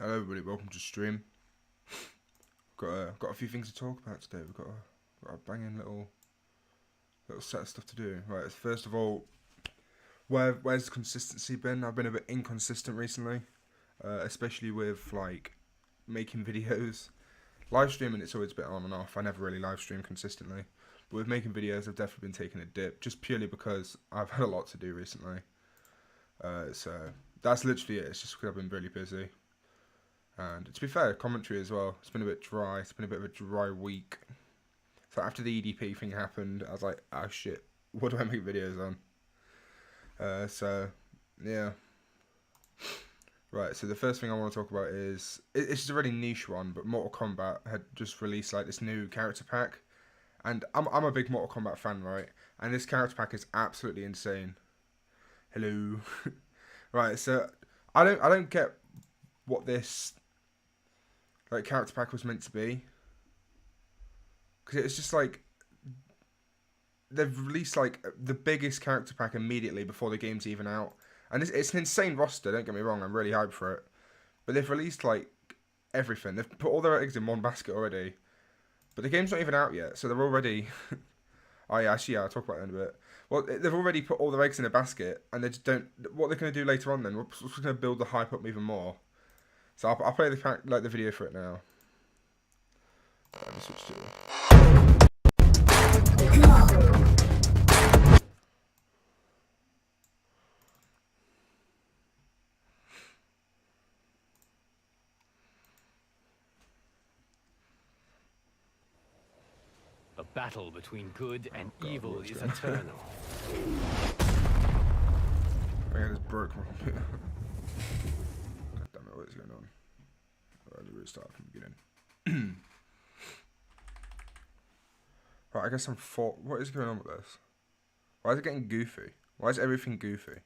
Hello everybody, welcome to stream. Got a few things to talk about today. We've got a banging little set of stuff to do. Right, first of all, where's the consistency been? I've been a bit inconsistent recently, especially with like making videos. Live streaming, it's always a bit on and off. I never really live stream consistently, but with making videos, I've definitely been taking a dip, just purely because I've had a lot to do recently. So that's literally it. It's just because I've been really busy. And to be fair, commentary as well. It's been a bit dry. It's been a bit of a dry week. So after the EDP thing happened, I was like, oh shit, what do I make videos on? So, yeah. Right, so the first thing I want to talk about is, it's just a really niche one, but Mortal Kombat had just released like this new character pack. And I'm a big Mortal Kombat fan, right? And this character pack is absolutely insane. Hello. Right, so I don't get what this like character pack was meant to be, because it's just like they've released like the biggest character pack immediately before the game's even out, and it's an insane roster. Don't get me wrong, I'm really hyped for it, but they've released like everything. They've put all their eggs in one basket already, but the game's not even out yet, so they're already. Oh yeah, actually, yeah, I'll talk about that in a bit. Well, they've already put all their eggs in a basket, and they just don't. What they're going to do later on then? We're going to build the hype up even more. So I'll play the video for it now. Let me switch to The battle between good and God, evil what's is going on? eternal. I just broke my computer. God damn it, what is going on? Alright, let's restart from the beginning. Right, I guess I'm for. What is going on with this? Why is it getting goofy? Why is everything goofy?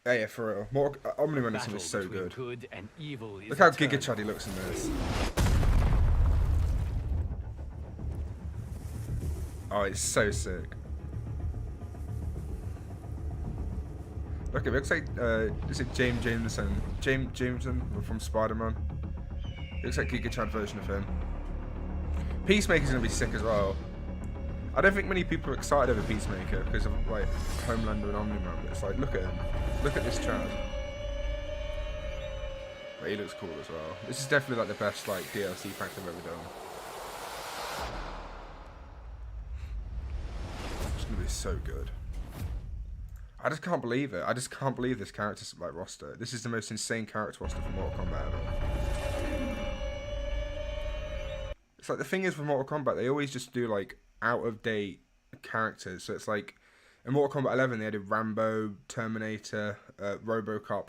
Yeah, for real. Omni Medicine is so good. Good and evil is Look how eternal. Giga Chad he looks in this. Oh, it's so sick. Look, it looks like, is it Jameson? Jameson from Spider-Man. It looks like Giga Chad version of him. Peacemaker's gonna be sick as well. I don't think many people are excited over Peacemaker because of like Homelander and Omni-Man, but it's like, look at him. Look at this Chad. But he looks cool as well. This is definitely like the best like DLC pack I've ever done. It's gonna be so good. I just can't believe it. I just can't believe this character's like roster. This is the most insane character roster for Mortal Kombat ever. It's like the thing is with Mortal Kombat, they always just do like out of date characters. So it's like in Mortal Kombat 11 they had Rambo, Terminator, RoboCop.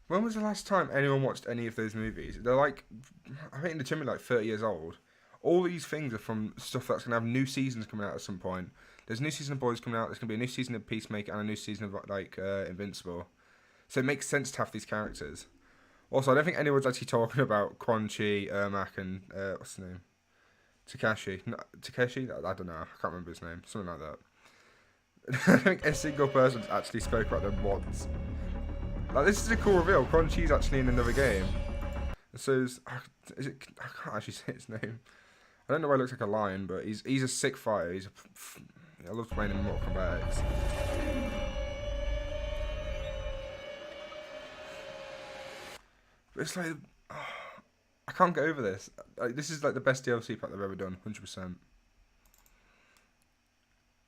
When was the last time anyone watched any of those movies? They're like, I think they're generally like 30 years old. All these things are from stuff that's gonna have new seasons coming out at some point. There's a new season of Boys coming out. There's gonna be a new season of Peacemaker and a new season of like Invincible. So it makes sense to have these characters. Also, I don't think anyone's actually talking about Quan Chi, Ermac, and what's his name? Takeshi. No, Takeshi? I don't know. I can't remember his name. Something like that. I don't think a single person's actually spoke about them once. Like, this is a cool reveal. Quan Chi's actually in another game. So is it? I can't actually say his name. I don't know why he looks like a lion, but he's a sick fighter. I love playing in Mortal Kombat X. But it's like, I can't get over this. Like, this is like the best DLC pack they've ever done, 100%.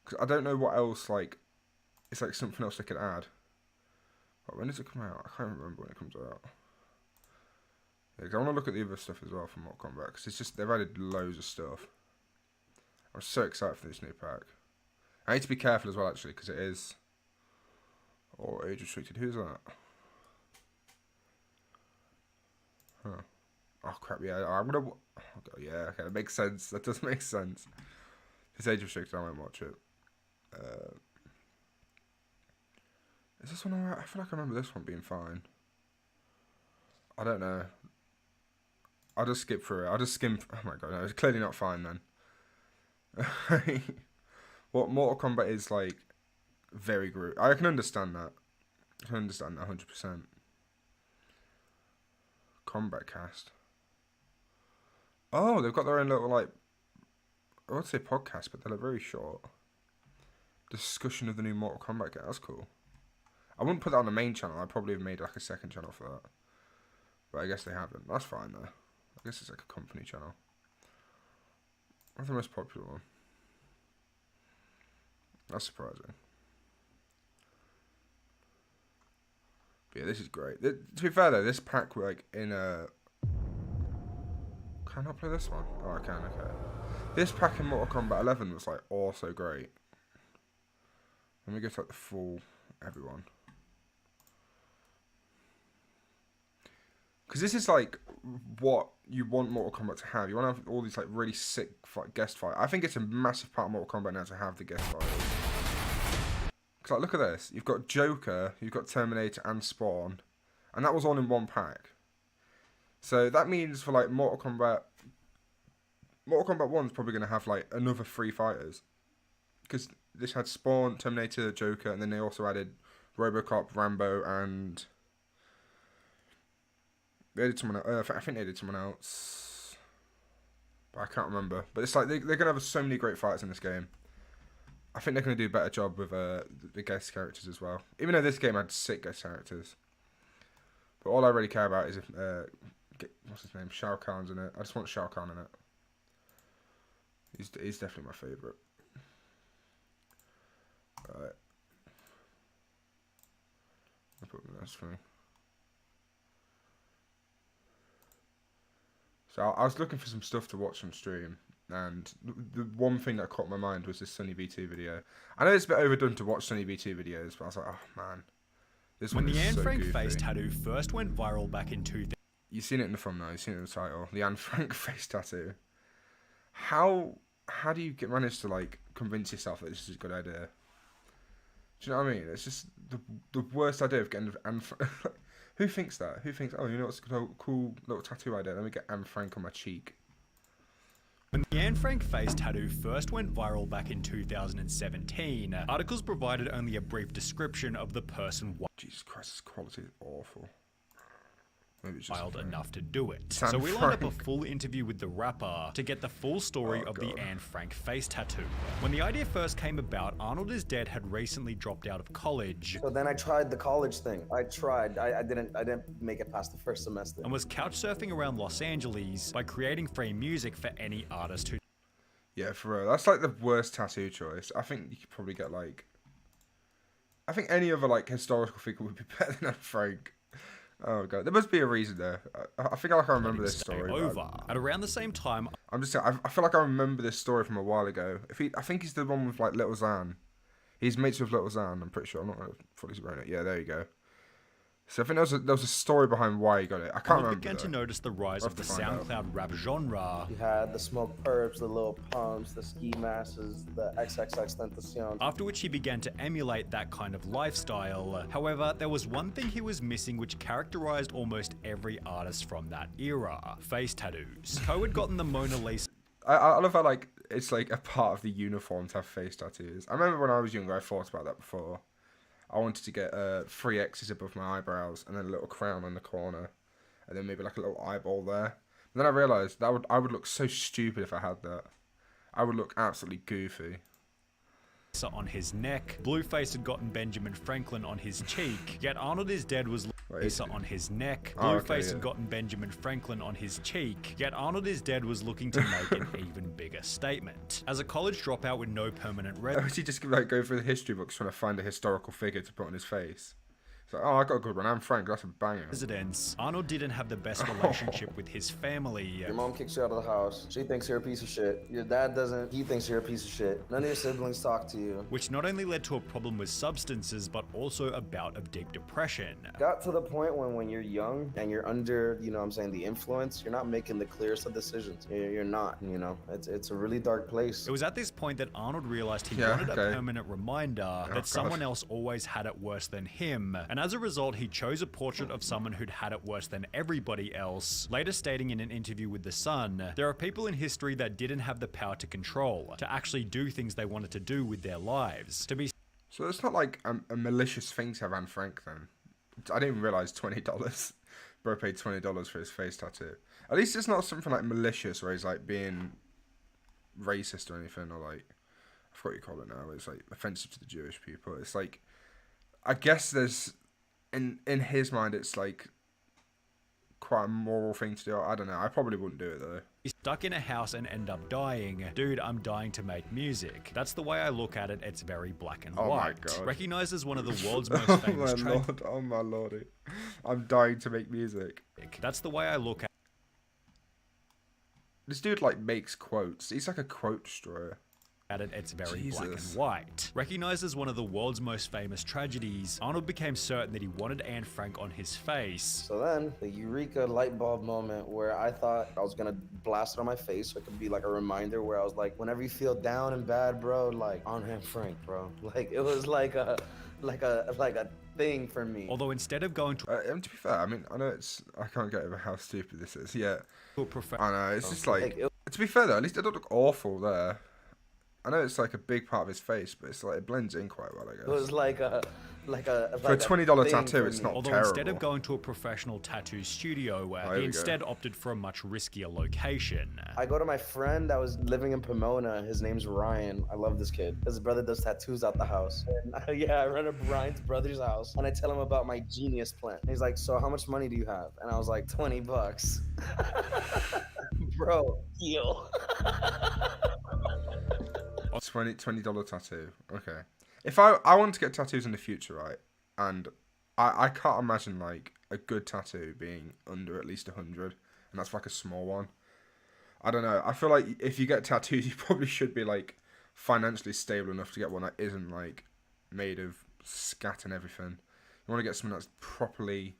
Because I don't know what else, like, it's like something else they could add. But when does it come out? I can't remember when it comes out. Yeah, 'cause I want to look at the other stuff as well from Mortal Kombat, because it's just, they've added loads of stuff. I'm so excited for this new pack. I need to be careful as well, actually, because it is all age restricted. Who's that? Huh. Oh crap! Yeah, I'm gonna. Oh, God, yeah, okay, that makes sense. That does make sense. If it's age restricted, I won't watch it. Is this one alright? I feel like I remember this one being fine. I don't know. I'll just skip through it. I'll just skim. Oh my god, no, it's clearly not fine then. What Mortal Kombat is like, very group. I can understand that. I can understand that 100%. Combat cast. Oh, they've got their own little, like, I would say podcast, but they're like very short. Discussion of the new Mortal Kombat game. That's cool. I wouldn't put that on the main channel. I'd probably have made like a second channel for that. But I guess they haven't. That's fine though. I guess it's like a company channel. What's the most popular one? That's surprising. But yeah, this is great. To be fair though, this pack were like in a... Can I not play this one? Oh, I can, okay. This pack in Mortal Kombat 11 was like also great. Let me go to like the full everyone. Because this is like what you want Mortal Kombat to have. You want to have all these like really sick guest fights. I think it's a massive part of Mortal Kombat now to have the guest fighters. Because like, look at this. You've got Joker, you've got Terminator and Spawn. And that was all in one pack. So that means for like Mortal Kombat 1's probably going to have like another 3 fighters. Because this had Spawn, Terminator, Joker, and then they also added RoboCop, Rambo, and... They did someone else. I think they did someone else. But I can't remember. But it's like they're going to have so many great fights in this game. I think they're going to do a better job with the guest characters as well. Even though this game had 6 guest characters. But all I really care about is if... what's his name? Shao Kahn's in it. I just want Shao Kahn in it. He's definitely my favourite. Alright. I'll put him in this thing. So I was looking for some stuff to watch on stream, and the one thing that caught my mind was this Sunny V2 video. I know it's a bit overdone to watch Sunny V2 videos, but I was like, oh man, this one is so goofy. When the Anne Frank face tattoo first went viral back in 2000... You've seen it in the thumbnail, you've seen it in the title, the Anne Frank face tattoo. How do you manage to like convince yourself that this is a good idea? Do you know what I mean? It's just the worst idea of getting Anne Frank. Who thinks that? Who thinks, oh, you know what's a cool little tattoo idea? Let me get Anne Frank on my cheek. When the Anne Frank face tattoo first went viral back in 2017, articles provided only a brief description of the person Jesus Christ, this quality is awful. Maybe it's just wild enough to do it. Anne So we lined up a Frank. full interview with the rapper to get the full story of the Anne Frank face tattoo. When the idea first came about, Arnold is Dead had recently dropped out of college. So then I tried the college thing. I didn't make it past the first semester. And was couch surfing around Los Angeles by creating free music for any artist who... Yeah, for real. That's like the worst tattoo choice. I think you could probably get like... I think any other like historical figure would be better than Anne Frank. Oh god, there must be a reason there. I feel like I remember this story. Over. At around the same time, I'm just saying, I feel like I remember this story from a while ago. I think he's the one with like Little Xan. He's mates with Little Xan. I'm pretty sure. I'm not fully certain. Yeah, there you go. So I think there was a story behind why he got it. I can't remember. Began to notice the rise of the SoundCloud rap genre. You had the Smoke Perps, the Lil Pumps, the Ski Masses, the XXXTentacion. After which he began to emulate that kind of lifestyle. However, there was one thing he was missing which characterized almost every artist from that era. Face tattoos. Poe had gotten the Mona Lisa. I love how like it's like a part of the uniform to have face tattoos. I remember when I was younger, I thought about that before. I wanted to get 3 X's above my eyebrows and then a little crown on the corner, and then maybe like a little eyeball there. And then I realised that I would look so stupid if I had that. I would look absolutely goofy. On his neck. Blueface had gotten Benjamin Franklin on his cheek. Yet Arnold is Dead was Lisa on his neck. Blueface had gotten Benjamin Franklin on his cheek. Yet Arnold is Dead was looking to make an even bigger statement. As a college dropout with no permanent Was he just like go through the history books trying to find a historical figure to put on his face? It's like, oh, I got a good one. I'm Frank. That's a banger. Residence. Arnold didn't have the best relationship with his family. Your mom kicks you out of the house. She thinks you're a piece of shit. Your dad doesn't. He thinks you're a piece of shit. None of your siblings talk to you. Which not only led to a problem with substances, but also a bout of deep depression. Got to the point when you're young and you're under, you know what I'm saying, the influence, you're not making the clearest of decisions. You're not, you know. It's a really dark place. It was at this point that Arnold realized he wanted a permanent reminder that someone else always had it worse than him. And as a result, he chose a portrait of someone who'd had it worse than everybody else, later stating in an interview with The Sun, there are people in history that didn't have the power to control, to actually do things they wanted to do with their lives, to be... So it's not like a malicious thing to have Anne Frank then. I didn't even realize $20. Bro paid $20 for his face tattoo. At least it's not something like malicious where he's like being racist or anything, or like, I forgot what you call it now. It's like offensive to the Jewish people. It's like, I guess there's in his mind it's like quite a moral thing to do. I don't know. I probably wouldn't do it though. He's stuck in a house and end up dying. Dude, I'm dying to make music. That's the way I look at it. It's very black and white. My God. Recognized as one of the world's most Oh famous my lord! Oh my lordy! I'm dying to make music. That's the way I look at This dude like makes quotes. He's like a quote destroyer. it. It's very Jesus. black and white. Recognized as one of the world's most famous tragedies, Arnold became certain that he wanted Anne Frank on his face. So then, the eureka light bulb moment where I thought I was gonna blast it on my face so it could be like a reminder where I was like, whenever you feel down and bad, bro, like, on Anne Frank, bro. Like, it was like a thing for me. Although instead of going to And to be fair, I mean, I know I can't get over how stupid this is. Yeah, a professional, I know. It's just like, to be fair though, at least it don't look awful there. I know it's like a big part of his face, but it's like it blends in quite well, I guess. It was like a For a $20 tattoo, it's not although terrible. instead of going to a professional tattoo studio, he instead opted for a much riskier location. I go to my friend that was living in Pomona. His name's Ryan. I love this kid. His brother does tattoos out the house. And yeah, I run up Ryan's brother's house and I tell him about my genius plan. And he's like, so how much money do you have? And I was like, $20. Bro, deal. $20 tattoo. Okay. If I want to get tattoos in the future, right, and I can't imagine like a good tattoo being under at least 100, and that's like a small one. I don't know. I feel like if you get tattoos, you probably should be like financially stable enough to get one that isn't like made of scat and everything. You want to get something that's probably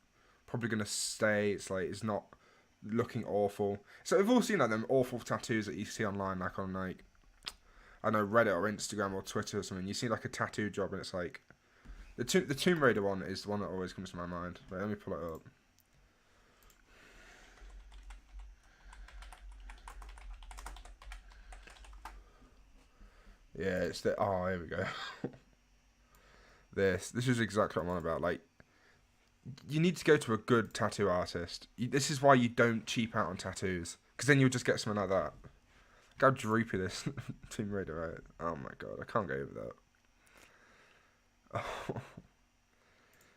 gonna stay. It's like it's not looking awful. So we've all seen like them awful tattoos that you see online, like on like, I know, Reddit or Instagram or Twitter or something. You see like a tattoo job and it's like the Tomb Raider one is the one that always comes to my mind. Wait, let me pull it up. Yeah, it's the here we go. This is exactly what I'm on about. Like, you need to go to a good tattoo artist. This is why you don't cheap out on tattoos, because then you'll just get something like that. Look how droopy this Tomb Raider, right? Oh my god, I can't go over that. Oh.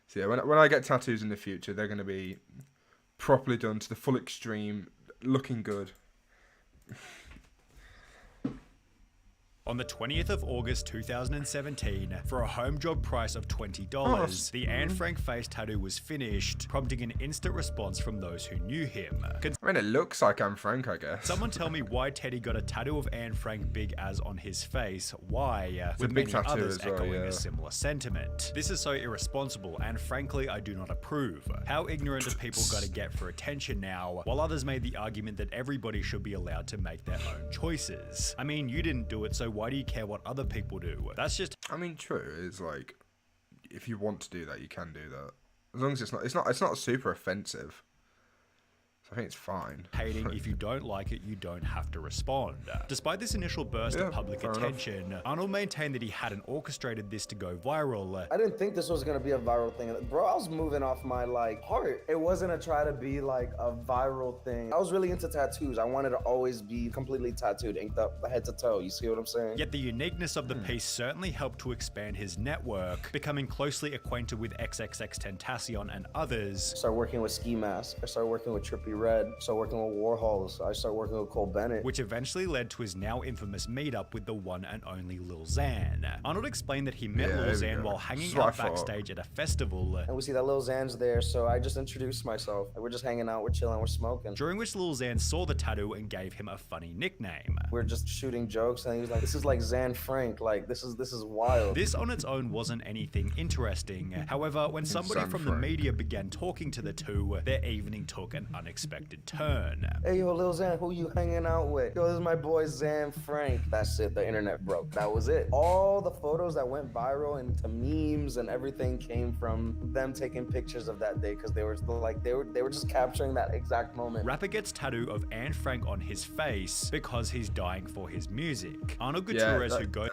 So yeah, when I get tattoos in the future, they're going to be properly done to the full extreme, looking good. On the 20th of August 2017, for a home job price of $20, the Anne Frank face tattoo was finished, prompting an instant response from those who knew him. I mean, it looks like Anne Frank, I guess. Someone tell me why Teddy got a tattoo of Anne Frank big as on his face. Why? With many others echoing a similar sentiment. This is so irresponsible, and frankly, I do not approve. How ignorant do people gotta get for attention now, while others made the argument that everybody should be allowed to make their own choices? I mean, you didn't do it, so why do you care what other people do? That's just... I mean, true. It's like, if you want to do that, you can do that. As long as it's not super offensive. So I think it's fine. Hating, if you don't like it, you don't have to respond. Despite this initial burst of public attention, Arnold maintained that he hadn't orchestrated this to go viral. I didn't think this was gonna be a viral thing. Bro, I was moving off my heart. It wasn't a try to be like a viral thing. I was really into tattoos. I wanted to always be completely tattooed, inked up head to toe. You see what I'm saying? Yet the uniqueness of the piece certainly helped to expand his network, becoming closely acquainted with XXXTentacion and others. I started working with Ski Mask. I started working with Trippie Red. I started working with Warhols. I started working with Cole Bennett. Which eventually led to his now infamous meetup with the one and only Lil Xan. Arnold explained that he met Lil Xan while hanging out backstage at a festival. And we see that Lil Xan's there, so I just introduced myself. We're just hanging out, we're chilling, we're smoking. During which Lil Xan saw the tattoo and gave him a funny nickname. We're just shooting jokes and he was like, this is like Xan Frank, like this is wild. This on its own wasn't anything interesting. However, when somebody from the media began talking to the two, their evening took an unexpected turn. Hey yo, Lil Xan, who you hanging out with? Yo, this is my boy Xan Frank. That's it, the internet broke. That was it. All the photos that went viral into memes and everything came from them taking pictures of that day, because they were just capturing that exact moment. Rapper gets tattoo of Anne Frank on his face because he's dying for his music. Arnold Gutierrez, who goes...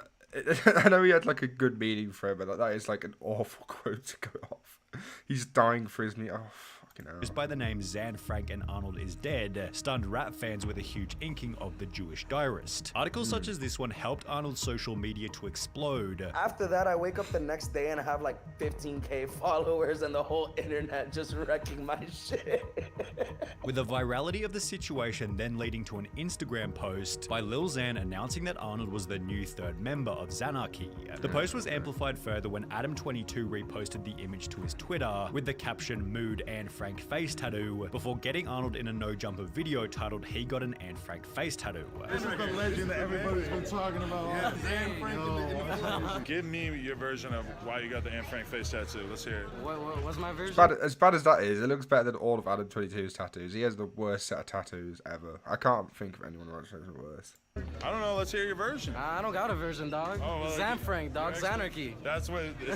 I know he had like a good meaning for it, but that is like an awful quote to go off. He's dying for his meat. Oh, fucking hell. Just by the name Zan Frank and Arnold is Dead stunned rap fans with a huge inking of the Jewish diarist. Articles such as this one helped Arnold's social media to explode. After that, I wake up the next day and I have like 15K followers and the whole internet just wrecking my shit. With the virality of the situation then leading to an Instagram post by Lil Xan announcing that Arnold was the new third member of Xanarchy. The post was amplified further when Adam22 reposted the image to his Twitter with the caption "Mood and Frank face tattoo" before getting Arnold in a no jumper video titled "He got an Anne Frank face tattoo." This is the legend that everybody's been talking about. Give me your version of why you got the Anne Frank face tattoo. Let's hear it. What's my version? As bad as that is, it looks better than all of Adam22's tattoos. He has the worst set of tattoos ever. I can't think of anyone who has worse. I don't know. Let's hear your version. I don't got a version, dog. Oh, well, Zan Frank, dog. Xanarchy. Is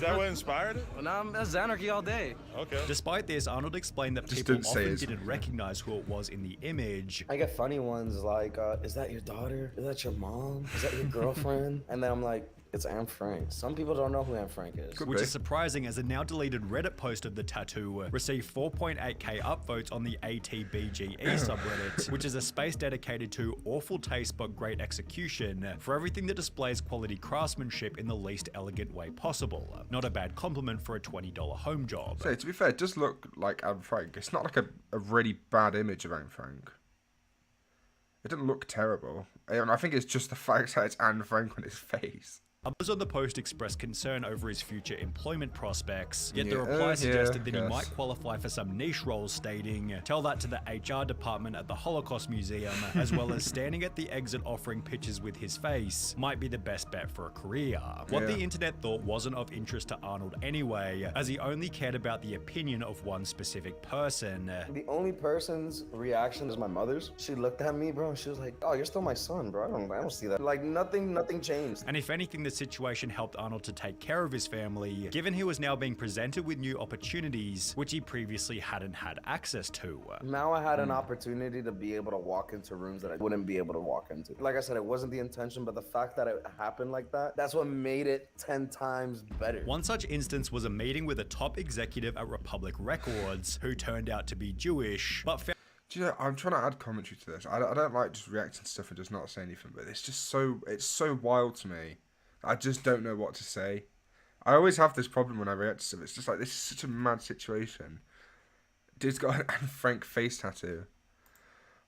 that what inspired it? Well, now that's Xanarchy all day. Okay. Despite this, Arnold explained that Just people didn't say often his- didn't recognize who it was in the image. I get funny ones like, is that your daughter? Is that your mom? Is that your girlfriend? And then I'm like, it's Anne Frank. Some people don't know who Anne Frank is. Which is surprising, as a now deleted Reddit post of the tattoo received 4.8k upvotes on the ATBGE subreddit, which is a space dedicated to awful taste but great execution for everything that displays quality craftsmanship in the least elegant way possible. Not a bad compliment for a $20 home job. So, to be fair, it does look like Anne Frank. It's not like a really bad image of Anne Frank. It doesn't look terrible. And I think it's just the fact that it's Anne Frank on his face. Others on the post expressed concern over his future employment prospects, yet the Yeah, reply suggested that he yes. might qualify for some niche roles, stating, "Tell that to the HR department at the Holocaust Museum," as well as standing at the exit offering pictures with his face, might be the best bet for a career. What the internet thought wasn't of interest to Arnold anyway, as he only cared about the opinion of one specific person. The only person's reaction is my mother's. She looked at me, bro, and she was like, "Oh, you're still my son, bro. I don't see that." Like nothing changed. And if anything, the situation helped Arnold to take care of his family, given he was now being presented with new opportunities, which he previously hadn't had access to. Now I had an opportunity to be able to walk into rooms that I wouldn't be able to walk into. Like I said, it wasn't the intention, but the fact that it happened like that, that's what made it 10 times better. One such instance was a meeting with a top executive at Republic Records, who turned out to be Jewish, but found Do you know, I'm trying to add commentary to this. I don't like just reacting to stuff and just not say anything, but it's just it's so wild to me. I just don't know what to say. I always have this problem when I react to stuff. It's just like, this is such a mad situation. Dude's got an Anne Frank face tattoo.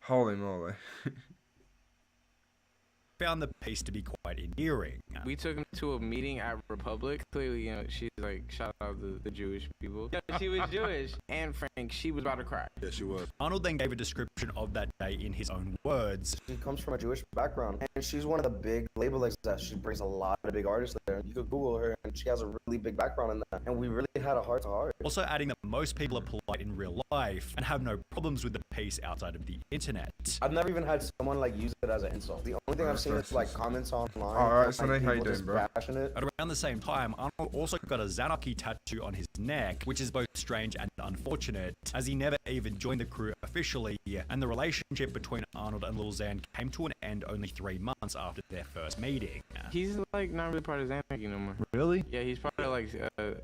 Holy moly. found the piece to be quite endearing. We took him to a meeting at Republic. Clearly, you know, she's like, shout out the Jewish people. Yeah, she was Jewish. And Frank, she was about to cry. Yeah, she was. Arnold then gave a description of that day in his own words. She comes from a Jewish background, and she's one of the big label execs. She brings a lot of big artists there. You could Google her, and she has a really big background in that. And we really had a heart-to-heart. Also adding that most people are polite in real life and have no problems with the piece outside of the internet. I've never even had someone like use it as an insult. The only thing I've seen is like comments online. Alright, Sonny, like, how you people doing, just bro? bashing it. At around the same time, Arnold also got a Xanarchy tattoo on his neck, which is both strange and unfortunate, as he never even joined the crew officially, and the relationship between Arnold and Lil Xan came to an end only 3 months after their first meeting. He's like not really part of Xanarchy no more. Really? Yeah, he's part of like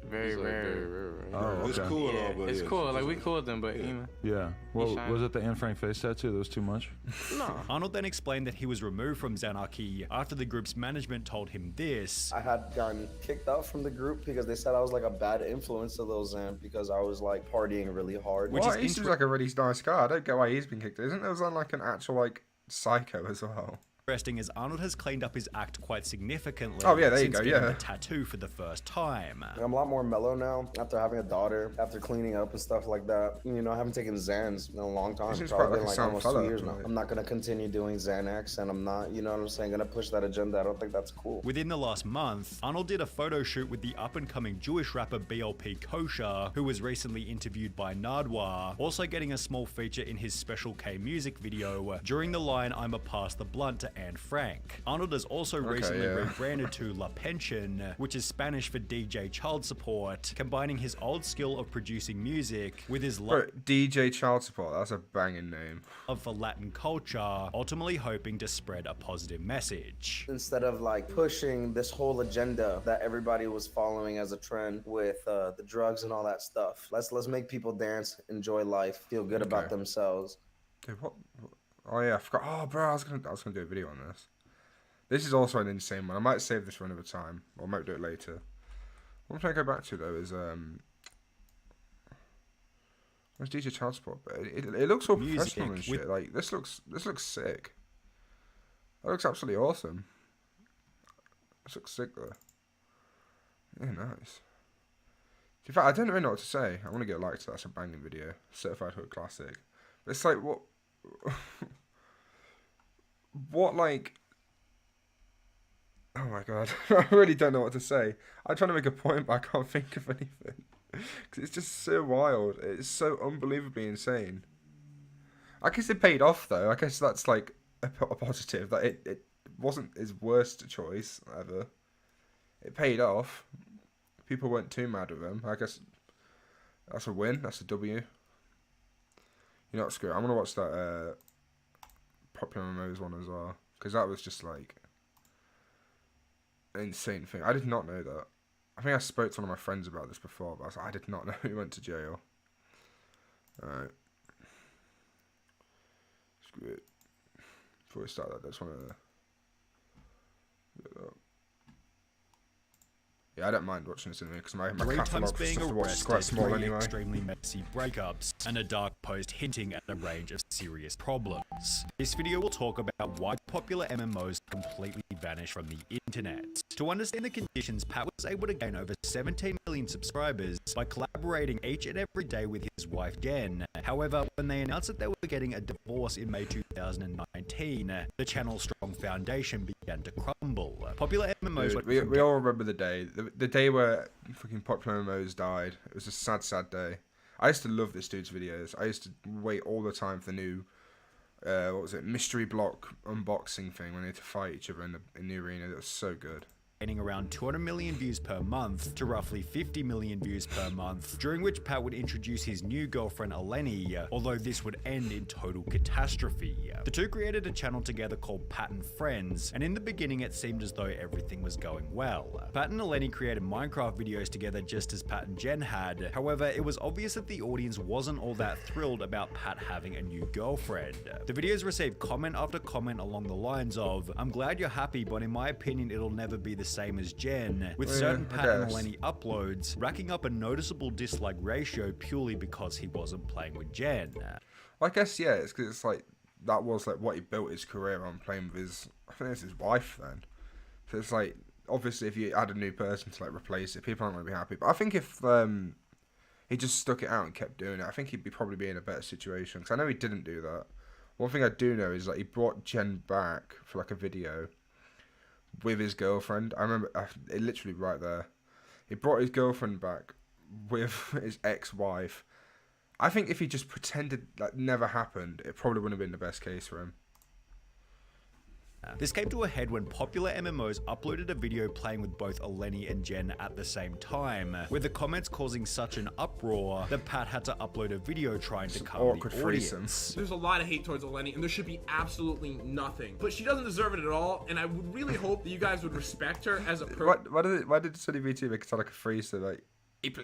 very rare. Oh, It's okay. cool Yeah, and all, but it's yeah, cool. Like we cool with them, but you know. Yeah. Well, shining. was it the Anne Frank face tattoo that was too much? No. Arnold then explained that he was removed from Xanarchy after the group's management told him this. I had gotten kicked out from the group because they said I was like a bad influence to Lil Xan because I was like partying really hard. Which What? is He seems like a really nice guy. I don't get why he's been kicked. Isn't there like an actual like psycho as well? Interesting as Arnold has cleaned up his act quite significantly. Oh, yeah, there you since go, getting yeah. the tattoo for the first time. I'm a lot more mellow now after having a daughter, after cleaning up and stuff like that. You know, I haven't taken Xans in a long time. He seems Probably quite been like like a sound almost fellow, 2 years now. right? I'm not gonna continue doing Xanax, and I'm not, you know what I'm saying, gonna push that agenda. I don't think that's cool. Within the last month, Arnold did a photo shoot with the up-and-coming Jewish rapper BLP Kosher, who was recently interviewed by Nardwar, also getting a small feature in his Special K music video during the line "I'm a pass the blunt" to Anne Frank. Arnold has also recently rebranded to La Pension, which is Spanish for DJ Child Support, combining his old skill of producing music with his love DJ Child Support, that's a banging name. For Latin culture, ultimately hoping to spread a positive message. Instead of like pushing this whole agenda that everybody was following as a trend with the drugs and all that stuff, let's make people dance, enjoy life, feel good about themselves. Dude, what? Oh yeah, I forgot. Oh bro, I was gonna do a video on this. This is also an insane one. I might save this for another time, or I might do it later. What I'm trying to go back to though is where's DJ Child Support? But it looks all professional and shit. Like this looks sick. That looks absolutely awesome. This looks sick though. Yeah, nice. In fact, I don't really know what to say. I want to get a like to that. That's a banging video. Certified Hood Classic. But it's like, what... what, like... Oh my god. I really don't know what to say. I'm trying to make a point, but I can't think of anything. Because it's just so wild. It's so unbelievably insane. I guess it paid off, though. I guess that's, like, a positive. That it wasn't his worst choice, ever. It paid off. People weren't too mad with him. I guess that's a win. That's a W. You know what, screw it. I'm going to watch that Popular MMOs one as well. Because that was just like an insane thing. I did not know that. I think I spoke to one of my friends about this before, but I did not know he went to jail. Alright. Screw it. Before we start that, I just want to... Yeah, I don't mind watching this anyway because my catalogue being arrested, quite small anyway. Extremely messy breakups and a dark post hinting at a range of serious problems. This video will talk about why popular MMOs completely vanished from the internet. To understand the conditions, Pat was able to gain over 17 million subscribers by collaborating each and every day with his wife Jen. However, when they announced that they were getting a divorce in May 2019, the channel's strong foundation began to crumble. Popular MMOs... Dude, we all remember the day. The day where fucking Popular MMOs died. It was a sad, sad day. I used to love this dude's videos. I used to wait all the time for new... what was it? Mystery block unboxing thing when they had to fight each other in the arena. That was so good. Gaining around 200 million views per month to roughly 50 million views per month, during which Pat would introduce his new girlfriend Eleni, although this would end in total catastrophe. The two created a channel together called Pat and Friends, and in the beginning it seemed as though everything was going well. Pat and Eleni created Minecraft videos together just as Pat and Jen had. However, it was obvious that the audience wasn't all that thrilled about Pat having a new girlfriend. The videos received comment after comment along the lines of, "I'm glad you're happy, but in my opinion it'll never be the same as Jen," with certain Pat and Eleni uploads racking up a noticeable dislike ratio purely because he wasn't playing with Jen. I guess, yeah, it's because it's like, that was like what he built his career on, playing with his, I think it's his wife then. So it's like, obviously if you add a new person to like replace it, people aren't going to be happy. But I think if he just stuck it out and kept doing it, I think he'd probably be in a better situation. Because I know he didn't do that. One thing I do know is that he brought Jen back for like a video with his girlfriend. I remember it literally right there. He brought his girlfriend back with his ex-wife. I think if he just pretended that never happened, it probably wouldn't have been the best case for him. This came to a head when popular MMOs uploaded a video playing with both Eleni and Jen at the same time, with the comments causing such an uproar that Pat had to upload a video trying to calm the audience. There's a lot of hate towards Eleni, and there should be absolutely nothing. But she doesn't deserve it at all, and I would really hope that you guys would respect her as a person. Why did Sunny VT make it sound like a freezer? Like,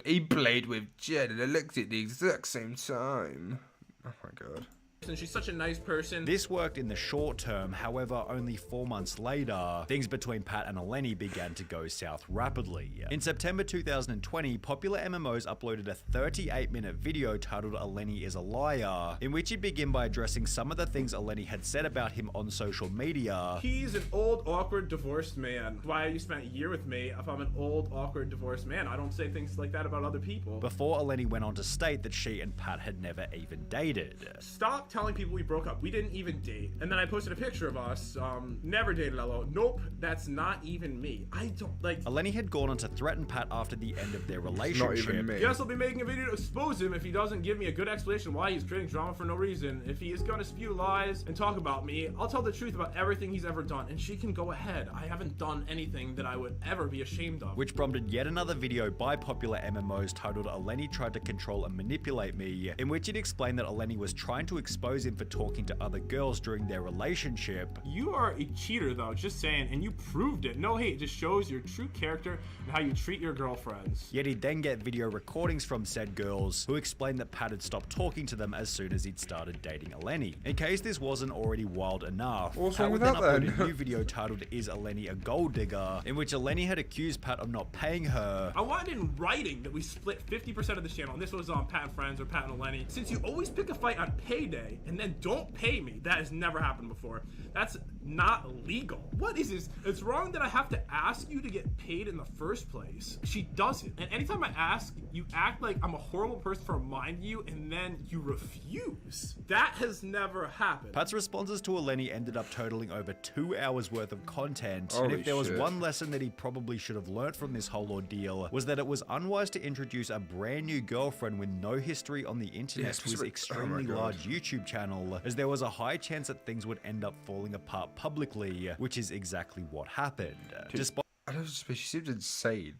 he played with Jen and Alexi at the exact same time. Oh my god. And she's such a nice person. This worked in the short term, however, only 4 months later, things between Pat and Eleni began to go south rapidly. In September 2020, popular MMOs uploaded a 38-minute video titled "Eleni is a Liar," in which he'd begin by addressing some of the things Eleni had said about him on social media. He's an old, awkward, divorced man. Why you spent a year with me if I'm an old, awkward, divorced man? I don't say things like that about other people. Before Eleni went on to state that she and Pat had never even dated. Stop telling people we broke up. We didn't even date. And then I posted a picture of us. Never dated LO. Nope, that's not even me. I don't like. Eleni had gone on to threaten Pat after the end of their Not relationship. even me. Yes, I'll be making a video to expose him if he doesn't give me a good explanation why he's creating drama for no reason. If he is gonna spew lies and talk about me, I'll tell the truth about everything he's ever done, and she can go ahead. I haven't done anything that I would ever be ashamed of. Which prompted yet another video by popular MMOs titled Eleni Tried to Control and Manipulate Me, in which it explained that Eleni was trying to expose him for talking to other girls during their relationship. You are a cheater though, just saying, and you proved it. No hate, it just shows your true character and how you treat your girlfriends. Yet he'd then get video recordings from said girls, who explained that Pat had stopped talking to them as soon as he'd started dating Eleni. In case this wasn't already wild enough, What's Pat wrong would with then that upload then? a new video titled Is Eleni a Gold Digger?, in which Eleni had accused Pat of not paying her. I wanted in writing that we split 50% of the channel, and this was on Pat and Friends or Pat and Eleni. Since you always pick a fight on payday and then don't pay me, that has never happened before. That's not legal. What is this? It's wrong that I have to ask you to get paid in the first place. She doesn't. And anytime I ask, you act like I'm a horrible person for reminding you, and then you refuse. That has never happened. Pat's responses to Eleni ended up totaling over 2 hours worth of content, and Holy if there was shit. one lesson that he probably should have learnt from this whole ordeal, was that it was unwise to introduce a brand new girlfriend with no history on the internet to his specific- extremely oh my God. large YouTube channel, as there was a high chance that things would end up falling apart publicly, which is exactly what happened. Despite I don't know, she seems insane.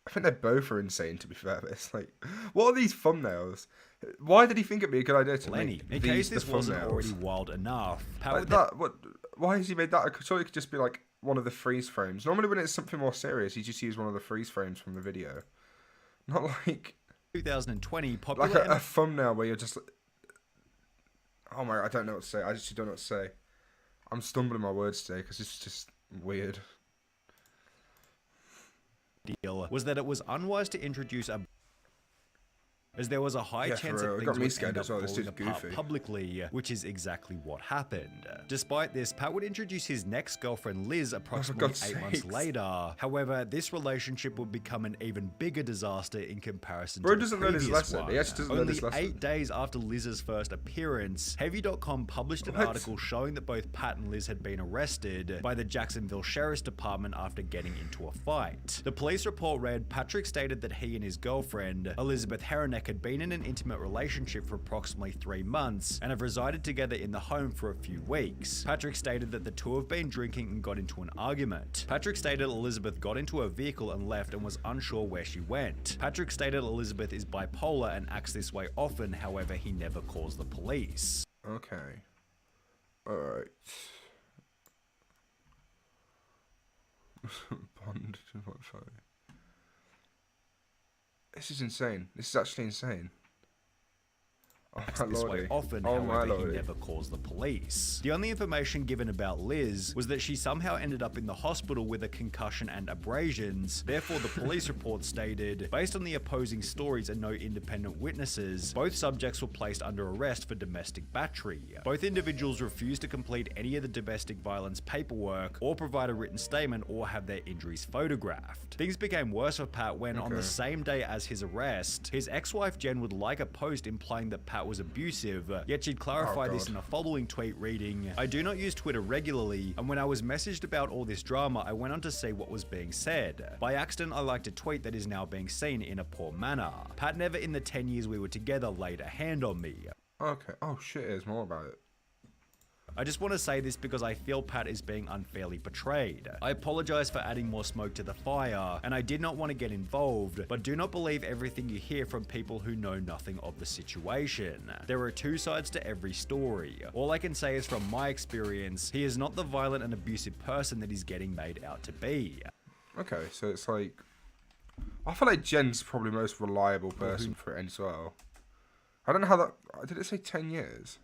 I think they both are insane, to be fair. But it's like, what are these thumbnails? Why did he think it'd be a good idea to Eleni, make in case this the wasn't thumbnails? already wild enough, Pat Like would that, what? Why has he made that? I thought it could just be like one of the freeze frames. Normally, when it's something more serious, you just use one of the freeze frames from the video, not like 2020 popular like a thumbnail where you're just. Oh my! I don't know what to say. I just don't know what to say. I'm stumbling my words today because it's just weird. deal was that it was unwise to introduce a as there was a high Yeah, for chance real. that It things got me would scared end up as well. This falling dude's apart goofy. publicly, which is exactly what happened. Despite this, Pat would introduce his next girlfriend Liz approximately God's 8 months sakes. later. However, this relationship would become an even bigger disaster in comparison Bro to the doesn't learn his previous lesson. one. He actually doesn't learn Only his lesson. 8 days after Liz's first appearance, Heavy.com published an What? article showing that both Pat and Liz had been arrested by the Jacksonville Sheriff's Department after getting into a fight. The police report read, Patrick stated that he and his girlfriend, Elizabeth Heranek, had been in an intimate relationship for approximately 3 months and have resided together in the home for a few weeks. Patrick stated that the two have been drinking and got into an argument. Patrick stated Elizabeth got into a vehicle and left and was unsure where she went. Patrick stated Elizabeth is bipolar and acts this way often, however he never calls the police. Okay. Alright. Bond 2.5. This is insane. This is actually insane. Oh my This way lordy. often, Oh my however, he lordy. never calls the police. The only information given about Liz was that she somehow ended up in the hospital with a concussion and abrasions. Therefore, the police report stated, based on the opposing stories and no independent witnesses, both subjects were placed under arrest for domestic battery. Both individuals refused to complete any of the domestic violence paperwork or provide a written statement or have their injuries photographed. Things became worse for Pat when, on the same day as his arrest, his ex-wife Jen would like a post implying that Pat was abusive, yet she'd clarify this in the following tweet reading, I do not use Twitter regularly, and when I was messaged about all this drama, I went on to see what was being said. By accident, I liked a tweet that is now being seen in a poor manner. Pat never in the 10 years we were together laid a hand on me. Okay. Oh shit, there's more about it. I just want to say this because I feel Pat is being unfairly portrayed. I apologize for adding more smoke to the fire, and I did not want to get involved, but do not believe everything you hear from people who know nothing of the situation. There are two sides to every story. All I can say is from my experience, he is not the violent and abusive person that he's getting made out to be. Okay, so it's like, I feel like Jen's probably the most reliable person for it as well. I don't know how that. Did it say 10 years?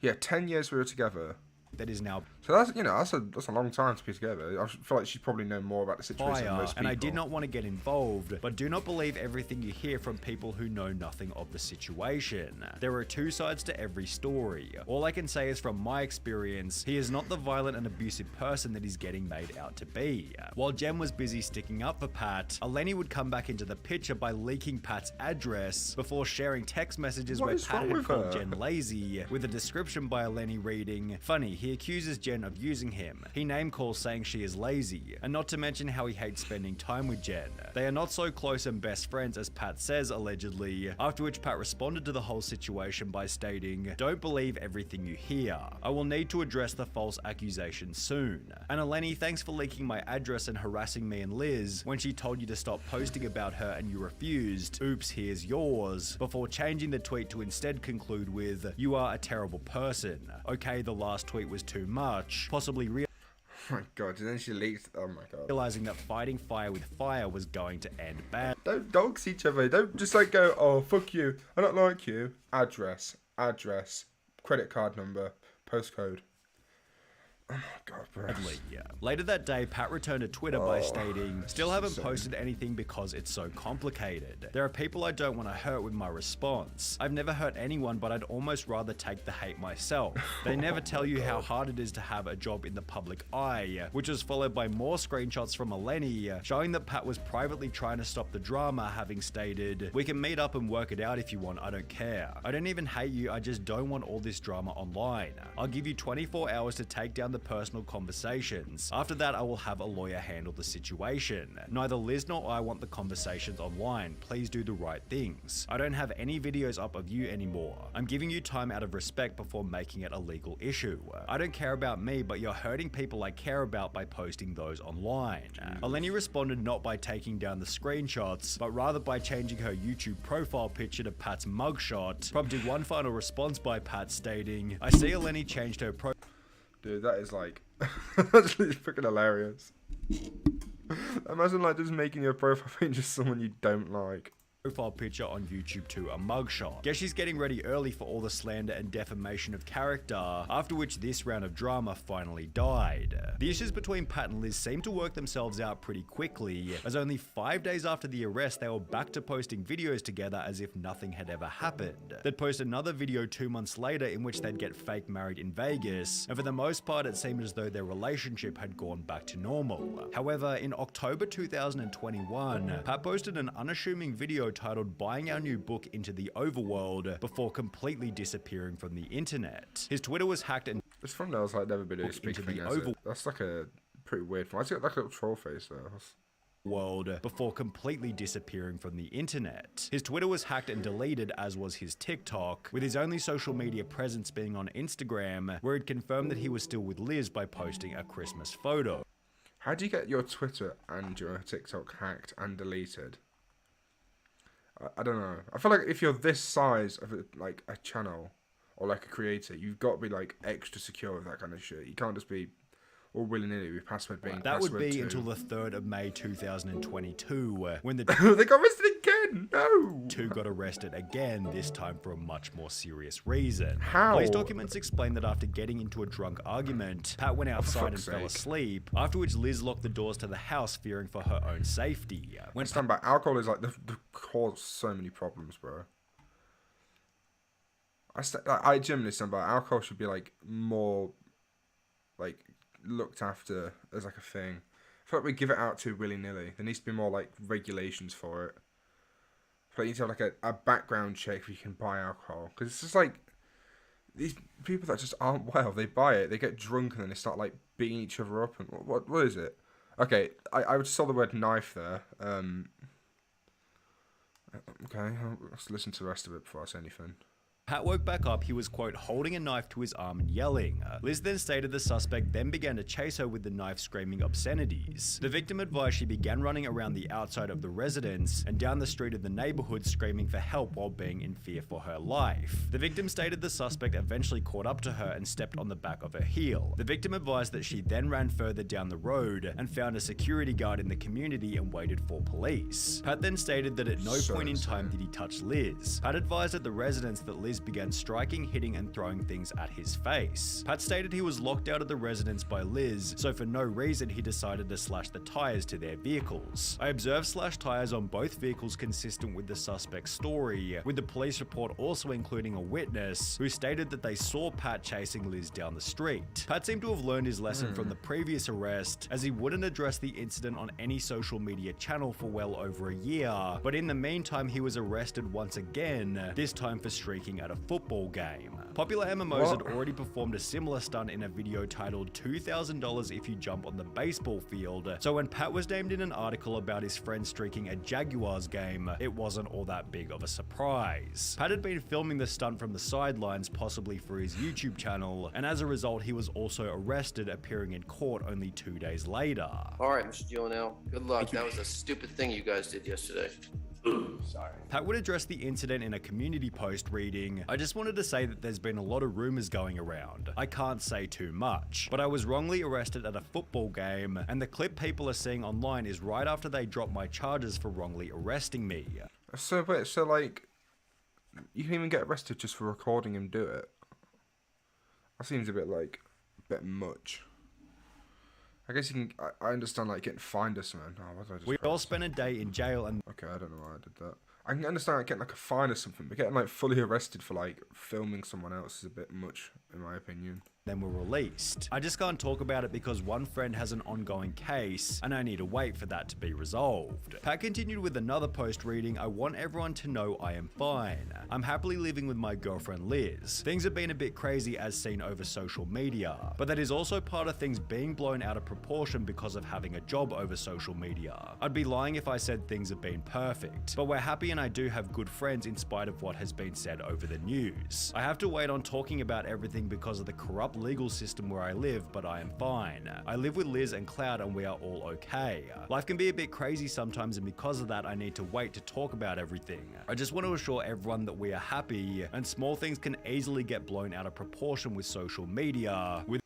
Yeah, 10 years we were together. that is now So that's, you know, that's a long time to piece together. I feel like she'd probably know more about the situation than fire, most people. and I did not want to get involved, but do not believe everything you hear from people who know nothing of the situation. There are two sides to every story. All I can say is from my experience, he is not the violent and abusive person that he's getting made out to be. While Jen was busy sticking up for Pat, Eleni would come back into the picture by leaking Pat's address before sharing text messages What where is Pat wrong had with called her? Jen lazy, with a description by Eleni reading, "Funny, he accuses Jen of using him. He name calls saying she is lazy, and not to mention how he hates spending time with Jen. They are not so close and best friends as Pat says, allegedly," after which Pat responded to the whole situation by stating, "Don't believe everything you hear. I will need to address the false accusations soon. And Eleni, thanks for leaking my address and harassing me and Liz when she told you to stop posting about her and you refused. Oops, here's yours," before changing the tweet to instead conclude with, "You are a terrible person. Okay, the last tweet was too much, possibly Oh my god, and then she leaked. Oh my god. realizing that fighting fire with fire was going to end bad." Don't dogs each other. Don't just like go, oh, fuck you. I don't like you. Address, credit card number, postcode. Oh my god, bro. Later that day, Pat returned to Twitter by stating, "Still haven't posted anything because it's so complicated. There are people I don't want to hurt with my response. I've never hurt anyone, but I'd almost rather take the hate myself. They never tell you how hard it is to have a job in the public eye," which was followed by more screenshots from Eleni showing that Pat was privately trying to stop the drama, having stated, "We can meet up and work it out if you want, I don't care. I don't even hate you, I just don't want all this drama online. I'll give you 24 hours to take down the personal conversations. After that, I will have a lawyer handle the situation. Neither Liz nor I want the conversations online. Please do the right things. I don't have any videos up of you anymore. I'm giving you time out of respect before making it a legal issue. I don't care about me, but you're hurting people I care about by posting those online." Eleni responded not by taking down the screenshots, but rather by changing her YouTube profile picture to Pat's mugshot, prompting one final response by Pat stating, "I see Eleni changed her profile." Dude, that is like, that's freaking hilarious. Imagine like just making your profile picture someone you don't like. Profile picture on YouTube to a mugshot. Guess she's getting ready early for all the slander and defamation of character, after which this round of drama finally died. The issues between Pat and Liz seemed to work themselves out pretty quickly, as only 5 days after the arrest they were back to posting videos together as if nothing had ever happened. They'd post another video 2 months later in which they'd get fake married in Vegas, and for the most part it seemed as though their relationship had gone back to normal. However, in October 2021, Pat posted an unassuming video titled "Buying Our New Book into the Overworld" before completely disappearing from the internet. His Twitter was hacked and This thumbnail's like never been doing this big into thing, the has it? oval- That's like a pretty weird one. Why's it got like a little troll face there? world before completely disappearing from the internet. His Twitter was hacked and deleted, as was his TikTok, with his only social media presence being on Instagram, where he'd confirmed that he was still with Liz by posting a Christmas photo. How do you get your Twitter and your TikTok hacked and deleted? I don't know. I feel like if you're this size of like a channel or like a creator, you've got to be like extra secure with that kind of shit. You can't just be all willy-nilly with password being That password would be 2. until the 3rd of May 2022, when the They got arrested again! No! two got arrested again, this time for a much more serious reason. How? Police documents explain that after getting into a drunk argument, Pat went outside and fuck's fell sake. asleep, after which Liz locked the doors to the house, fearing for her own safety. When Stand back. Alcohol is like the cause so many problems, bro. I genuinely stand by. Alcohol should be like more like looked after as like a thing. I feel like we give it out too willy-nilly. There needs to be more like regulations for it. I feel like you need to have like a background check if you can buy alcohol, because it's just like these people that just aren't well. They buy it, they get drunk, and then they start like beating each other up. And what is it? Okay, I saw the word knife there. Okay, let's listen to the rest of it before I say anything. Pat woke back up, he was, quote, holding a knife to his arm and yelling. Liz then stated the suspect then began to chase her with the knife, screaming obscenities. The victim advised she began running around the outside of the residence and down the street of the neighborhood, screaming for help while being in fear for her life. The victim stated the suspect eventually caught up to her and stepped on the back of her heel. The victim advised that she then ran further down the road and found a security guard in the community and waited for police. Pat then stated that at no point in time did he touch Liz. Pat advised at the residence that Liz Liz began striking, hitting, and throwing things at his face. Pat stated he was locked out of the residence by Liz, so for no reason he decided to slash the tires to their vehicles. I observed slashed tires on both vehicles consistent with the suspect's story, with the police report also including a witness who stated that they saw Pat chasing Liz down the street. Pat seemed to have learned his lesson from the previous arrest, as he wouldn't address the incident on any social media channel for well over a year, but in the meantime he was arrested once again, this time for streaking at a football game. Popular MMOs had already performed a similar stunt in a video titled $2,000 if you jump on the baseball field, so when Pat was named in an article about his friend streaking a Jaguars game, it wasn't all that big of a surprise. Pat had been filming the stunt from the sidelines, possibly for his YouTube channel, and as a result he was also arrested, appearing in court only 2 days later. Alright, Mr. Gionel, good luck. That was a stupid thing you guys did yesterday. Sorry. Pat would address the incident in a community post reading, "I just wanted to say that there's been a lot of rumors going around. I can't say too much, but I was wrongly arrested at a football game, and the clip people are seeing online is right after they dropped my charges for wrongly arresting me." So wait, so like, you can even get arrested just for recording him do it? That seems a bit much. I guess you can. I understand like getting fined or something. Oh, what did I just We write? all spent a day in jail and Okay, I don't know why I did that. I can understand like, getting like a fine or something, but getting like fully arrested for like filming someone else is a bit much, in my opinion. then were released. I just can't talk about it because one friend has an ongoing case and I need to wait for that to be resolved. Pat continued with another post reading, "I want everyone to know I am fine. I'm happily living with my girlfriend Liz. Things have been a bit crazy as seen over social media, but that is also part of things being blown out of proportion because of having a job over social media. I'd be lying if I said things have been perfect, but we're happy and I do have good friends in spite of what has been said over the news. I have to wait on talking about everything because of the corrupt legal system where I live, but I am fine. I live with Liz and Cloud and we are all okay. Life can be a bit crazy sometimes and because of that I need to wait to talk about everything. I just want to assure everyone that we are happy and small things can easily get blown out of proportion with social media. Do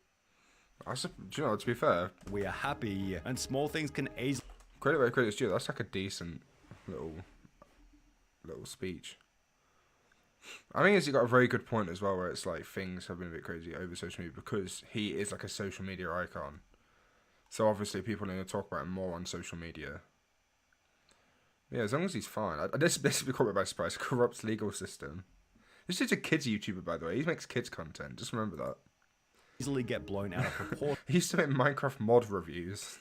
you know, to be fair, we are happy and small things can easily... Credit where credit's due, that's like a decent little speech. I think he's got a very good point as well, where it's like things have been a bit crazy over social media because he is like a social media icon. So obviously people are going to talk about him more on social media. Yeah, as long as he's fine. This be caught me by surprise. Corrupt legal system. This is a kids YouTuber, by the way. He makes kids content. Just remember that. Easily get blown out of proportion. He used to make Minecraft mod reviews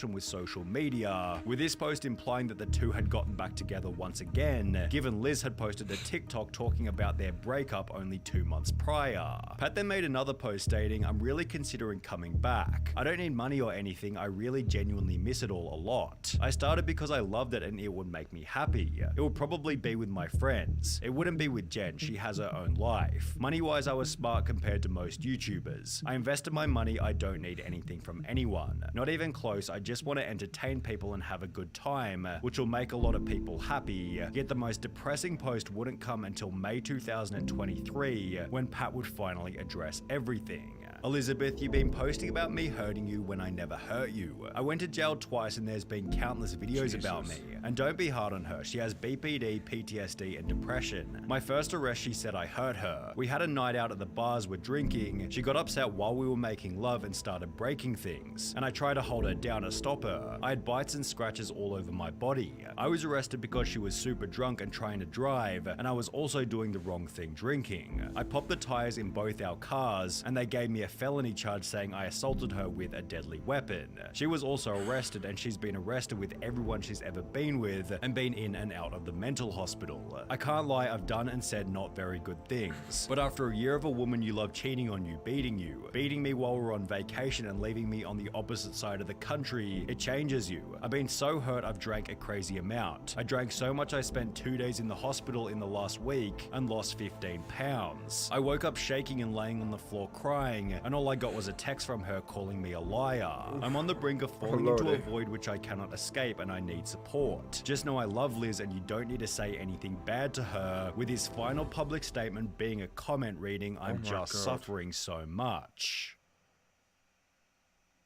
with social media, with this post implying that the two had gotten back together once again, given Liz had posted a TikTok talking about their breakup only 2 months prior. Pat then made another post stating, "I'm really considering coming back. I don't need money or anything, I really genuinely miss it all a lot. I started because I loved it and it would make me happy. It would probably be with my friends. It wouldn't be with Jen, she has her own life. Money-wise I was smart compared to most YouTubers. I invested my money, I don't need anything from anyone. Not even close, I just want to entertain people and have a good time, which will make a lot of people happy." Yet the most depressing post wouldn't come until May 2023, when Pat would finally address everything. "Elizabeth, you've been posting about me hurting you when I never hurt you. I went to jail twice and there's been countless videos about me. And don't be hard on her, she has BPD, PTSD and depression. My first arrest she said I hurt her. We had a night out at the bars, we're drinking, she got upset while we were making love and started breaking things. And I tried to hold her down to stop her. I had bites and scratches all over my body. I was arrested because she was super drunk and trying to drive, and I was also doing the wrong thing drinking. I popped the tires in both our cars, and they gave me a felony charge saying I assaulted her with a deadly weapon. She was also arrested and she's been arrested with everyone she's ever been with and been in and out of the mental hospital. I can't lie, I've done and said not very good things. But after a year of a woman you love cheating on you, beating me while we're on vacation and leaving me on the opposite side of the country, it changes you. I've been so hurt I've drank a crazy amount. I drank so much I spent 2 days in the hospital in the last week and lost 15 pounds. I woke up shaking and laying on the floor crying, and all I got was a text from her calling me a liar. I'm on the brink of falling into a void which I cannot escape and I need support. Just know I love Liz and you don't need to say anything bad to her," with his final public statement being a comment reading, "I'm just suffering so much."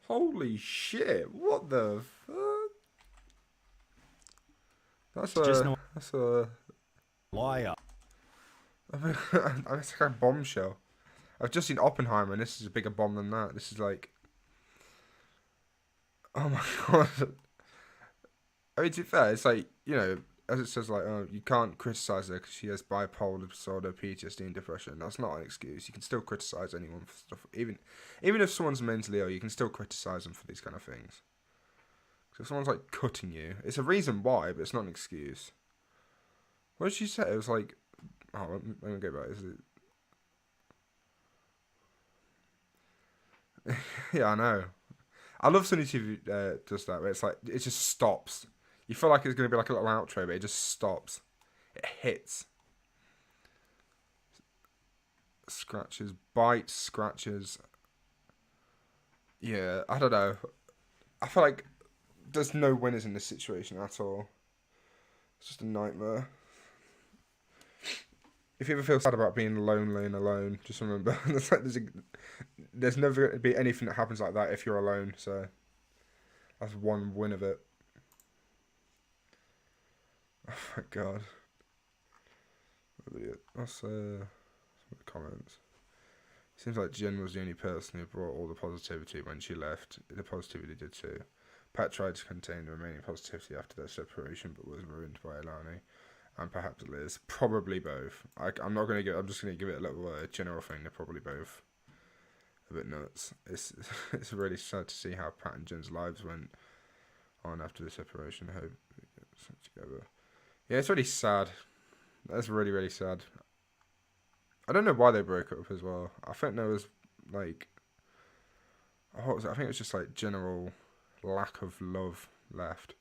Holy shit, what the fuck? That's a liar. It's like a bombshell. I've just seen Oppenheimer, and this is a bigger bomb than that. This is like, oh my god. I mean, to be fair, it's like, you know, as it says, like, oh, you can't criticize her because she has bipolar disorder, PTSD, and depression. That's not an excuse. You can still criticize anyone for stuff. Even if someone's mentally ill, you can still criticize them for these kind of things. So if someone's like cutting you, it's a reason why, but it's not an excuse. What did she say? It was like, oh, let me go back. Is it? Yeah, I know. I love Sunny TV does that, where it's like, it just stops. You feel like it's going to be like a little outro, but it just stops. It hits. Scratches, bites, scratches. Yeah, I don't know. I feel like there's no winners in this situation at all. It's just a nightmare. If you ever feel sad about being lonely and alone, just remember there's never going to be anything that happens like that if you're alone. So that's one win of it. Oh my god. That's some of the comments. Seems like Jen was the only person who brought all the positivity when she left. The positivity did too. Pat tried to contain the remaining positivity after their separation, but was ruined by Alani. And perhaps Liz. Probably both. I'm not going to give. I'm just going to give it a little general thing. They're probably both a bit nuts. It's really sad to see how Pat and Jen's lives went on after the separation. I hope we get together. Yeah, it's really sad. That's really, really sad. I don't know why they broke up as well. I think there was like, what was it? I think it was just like general lack of love left.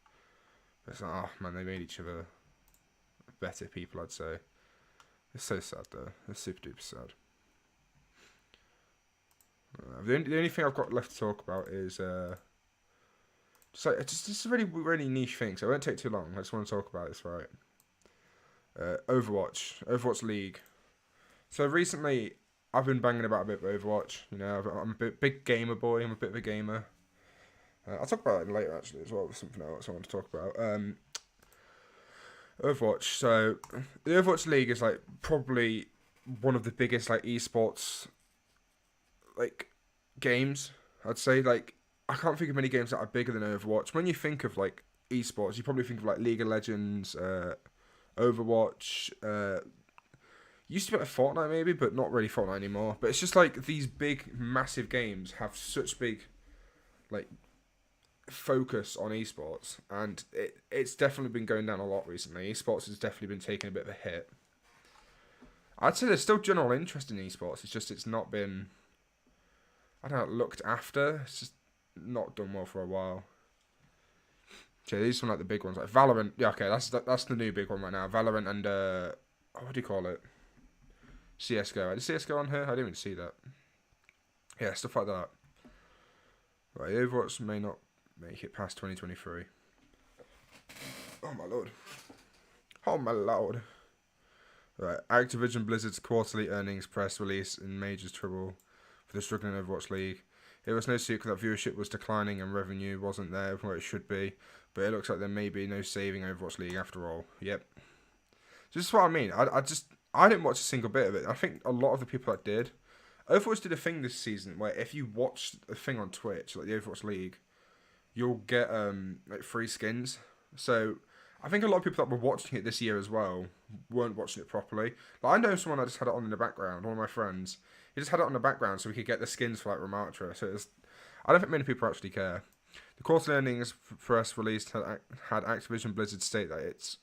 It's like, oh man, they made each other better people, I'd say. It's so sad though. It's super duper sad. The only thing I've got left to talk about is just a really, really niche thing, so it won't take too long. I just want to talk about this, right? Overwatch League. So recently, I've been banging about a bit of Overwatch. You know, I'm a big gamer boy. I'm a bit of a gamer. I'll talk about it later actually as well. Something else I want to talk about. Overwatch. So the Overwatch League is like probably one of the biggest like esports like games. I'd say like I can't think of many games that are bigger than Overwatch. When you think of like esports, you probably think of like League of Legends, Overwatch. Used to be like Fortnite maybe, but not really Fortnite anymore. But it's just like these big, massive games have such big, like, focus on esports, and it's definitely been going down a lot recently. Esports has definitely been taking a bit of a hit. I'd say there's still general interest in esports. It's not been, I don't know, looked after. It's just not done well for a while. Okay, these are some like the big ones, like Valorant. Yeah, okay, that's the new big one right now. Valorant and what do you call it? CS:GO. Is CS:GO on here? I didn't even see that. Yeah, stuff like that. Right, Overwatch may not make it past 2023. Oh my lord. Oh my lord. Right, Activision Blizzard's quarterly earnings press release in major trouble for the struggling Overwatch League. It was no secret that viewership was declining and revenue wasn't there where it should be, but it looks like there may be no saving Overwatch League after all. Yep. This is what I mean. I didn't watch a single bit of it. I think a lot of the people that did. Overwatch did a thing this season where if you watch a thing on Twitch, like the Overwatch League, you'll get like free skins. So I think a lot of people that were watching it this year as well weren't watching it properly. Like I know someone that just had it on in the background, one of my friends. He just had it on the background so we could get the skins for like Ramatra. So I don't think many people actually care. The quarterly earnings press released had Activision Blizzard state that its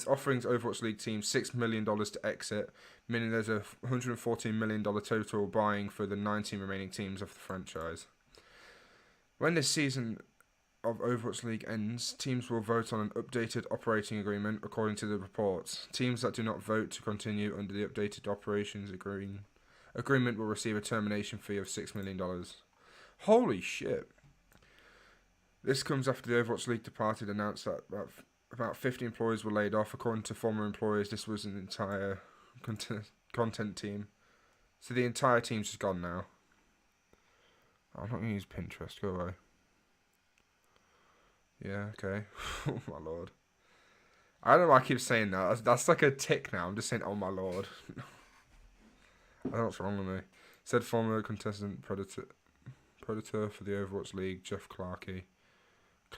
offerings Overwatch League team $6 million to exit, meaning there's a $114 million total buying for the 19 remaining teams of the franchise. When this season of Overwatch League ends, teams will vote on an updated operating agreement, according to the reports. Teams that do not vote to continue under the updated operations agreement will receive a termination fee of $6 million. Holy shit. This comes after the Overwatch League departed announced that about 50 employees were laid off. According to former employers, this was an entire content team. So the entire team's just gone now. I'm not going to use Pinterest, go away. Yeah, okay. Oh my lord. I don't know why I keep saying that. That's like a tick now. I'm just saying, oh my lord. I don't know what's wrong with me. Said former contestant Predator for the Overwatch League, Jeff Clarkey,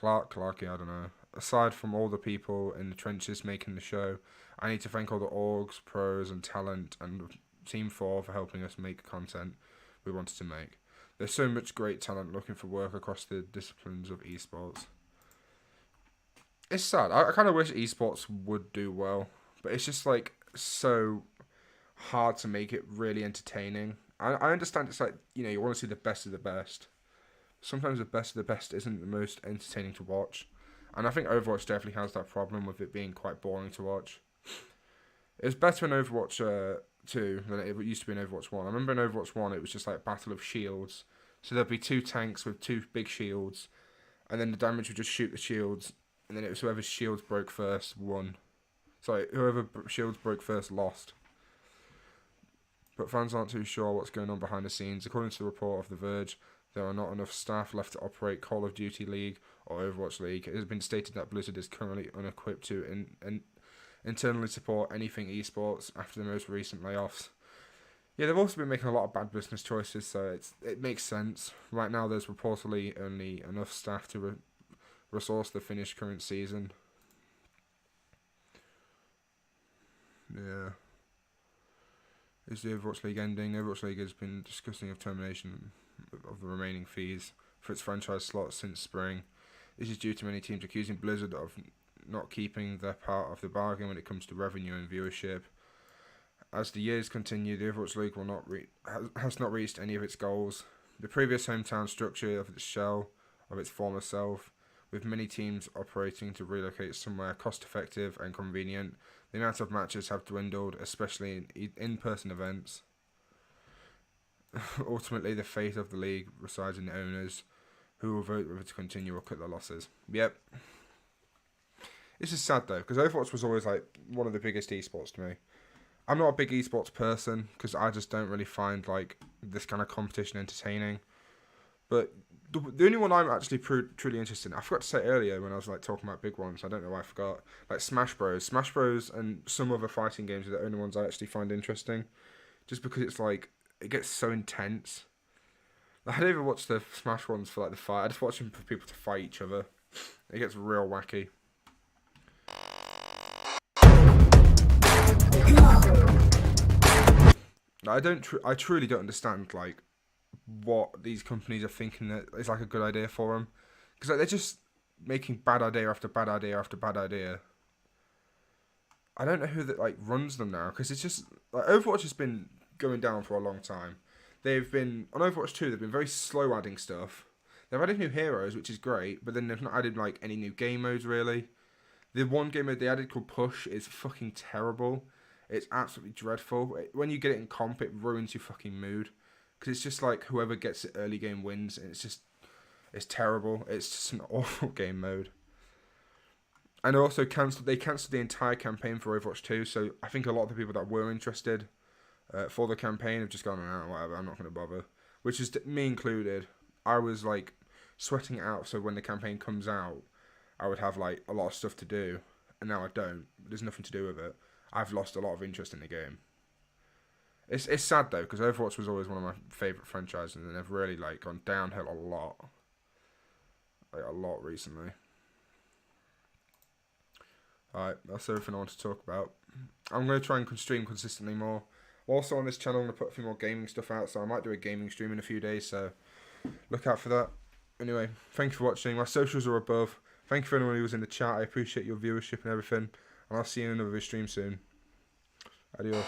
I don't know. Aside from all the people in the trenches making the show, I need to thank all the orgs, pros, and talent, and Team 4 for helping us make content we wanted to make. There's so much great talent looking for work across the disciplines of esports. It's sad. I kind of wish esports would do well, but it's just like so hard to make it really entertaining. I understand it's like, you know, you want to see the best of the best. Sometimes the best of the best isn't the most entertaining to watch. And I think Overwatch definitely has that problem with it being quite boring to watch. It was better in Overwatch 2 than it used to be in Overwatch 1. I remember in Overwatch 1 it was just like Battle of Shields. So there'd be 2 tanks with 2 big shields. And then the damage would just shoot the shields. And then it was whoever's shields broke first won. Sorry, whoever shields broke first lost. But fans aren't too sure what's going on behind the scenes. According to the report of The Verge, there are not enough staff left to operate Call of Duty League or Overwatch League. It has been stated that Blizzard is currently unequipped to internally support anything esports after the most recent layoffs. Yeah, they've also been making a lot of bad business choices, so it makes sense. Right now, there's reportedly only enough staff to resource the finished current season. Yeah. Is the Overwatch League ending? Overwatch League has been discussing of termination of the remaining fees for its franchise slots since spring. This is due to many teams accusing Blizzard of not keeping their part of the bargain when it comes to revenue and viewership. As the years continue, the Overwatch League has not reached any of its goals. The previous hometown structure of its shell of its former self, with many teams operating to relocate somewhere cost-effective and convenient, the amount of matches have dwindled, especially in in-person events. Ultimately, the fate of the league resides in the owners, who will vote whether to continue or cut their losses. Yep. This is sad though, because Overwatch was always like one of the biggest esports to me. I'm not a big esports person, because I just don't really find like this kind of competition entertaining. But the only one I'm actually truly interested in, I forgot to say earlier when I was like talking about big ones, I don't know why I forgot, like Smash Bros, and some other fighting games are the only ones I actually find interesting, just because it's like, it gets so intense. Like, I don't even watch the Smash ones for like the fight, I just watch them for people to fight each other. It gets real wacky. I truly don't understand like what these companies are thinking that is like a good idea for them, because like, they're just making bad idea after bad idea after bad idea. I don't know who that like runs them now, because it's just like Overwatch has been going down for a long time. They've been on Overwatch 2. They've been very slow adding stuff. They've added new heroes, which is great, but then they've not added like any new game modes really. The one game mode they added called Push is fucking terrible. It's absolutely dreadful. When you get it in comp, it ruins your fucking mood. Because it's just like whoever gets it early game wins. And it's terrible. It's just an awful game mode. And also they cancelled the entire campaign for Overwatch 2. So I think a lot of the people that were interested for the campaign have just gone, oh, whatever, I'm not going to bother. Which is me included. I was like sweating it out. So when the campaign comes out, I would have like a lot of stuff to do. And now I don't. There's nothing to do with it. I've lost a lot of interest in the game. It's sad though, because Overwatch was always one of my favourite franchises, and they've really like gone downhill a lot. Like a lot recently. Alright, that's everything I want to talk about. I'm going to try and stream consistently more. Also on this channel I'm going to put a few more gaming stuff out, so I might do a gaming stream in a few days, so look out for that. Anyway, thank you for watching. My socials are above. Thank you for anyone who was in the chat. I appreciate your viewership and everything. And I'll see you in another stream soon. Adios.